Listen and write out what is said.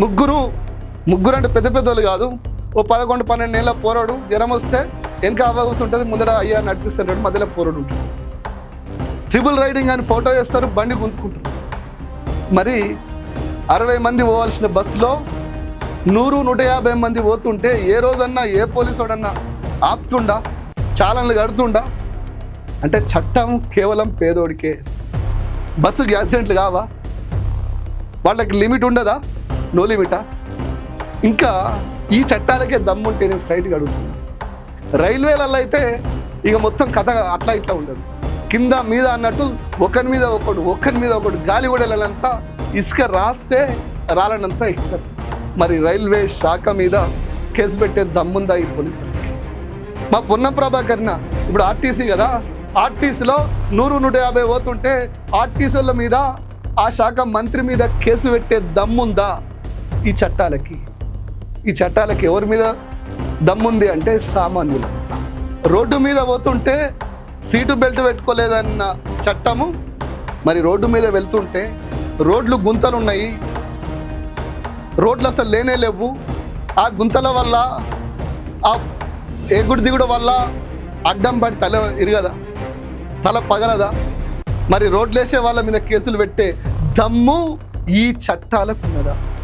ముగ్గురు అంటే పెద్ద పెద్దోళ్ళు కాదు. ఓ 11-12 ఏళ్ళ పోరాడు జ్వరం వస్తే వెనక అవగాహన ఉంటుంది, ముందర అయ్యా నడిపిస్తుంటాడు, మధ్యలో పోరాడు ఉంటుంది. ట్రిపుల్ రైడింగ్ అని ఫోటో వేస్తారు, బండి గుంజుకుంటారు. మరి 60 మంది పోవాల్సిన బస్సులో 100-150 మంది పోతుంటే ఏ రోజన్నా ఏ పోలీసు వాడన్నా ఆపుతుండా, చాలన్లు కడుతుండా? అంటే చట్టం కేవలం పేదోడికే. బస్సుకి యాక్సిడెంట్లు కావా? వాళ్ళకి లిమిట్ ఉండదా? నో లిమిటా? ఇంకా ఈ చట్టాలకే దమ్ముంటే నేను స్ట్రైట్గా అడుగుతున్నా. రైల్వేలలో అయితే ఇక మొత్తం కథ అట్లా ఇట్లా ఉండదు, కింద మీద అన్నట్టు ఒకరి మీద ఒకటి గాలి కూడా వెళ్ళాలంతా ఇసుక రాస్తే రాలనంతా ఎక్కుతారు. మరి రైల్వే శాఖ మీద కేసు పెట్టే దమ్ముందా ఈ పోలీసులకి? మా పొన్నం ప్రభాకర్న ఇప్పుడు ఆర్టీసీ కదా, ఆర్టీసీలో 100-150 పోతుంటే ఆర్టీసీల మీద ఆ శాఖ మంత్రి మీద కేసు పెట్టే దమ్ముందా ఈ చట్టాలకి? ఈ చట్టాలకి ఎవరి మీద దమ్ముంది అంటే సామాన్యుల మీద. రోడ్డు మీద పోతుంటే సీటు బెల్ట్ పెట్టుకోలేదన్న చట్టము, మరి రోడ్డు మీద వెళ్తుంటే రోడ్లు గుంతలు ఉన్నాయి, రోడ్లు అసలు లేనే లేవు, ఆ గుంతల వల్ల ఆ ఎగుడు దిగుడు వల్ల అడ్డం పడి తల ఇరగదా, తల పగలదా? మరి రోడ్లు వేసే వాళ్ళ మీద కేసులు పెట్టే దమ్ము ఈ చట్టాలకు ఉన్నదా?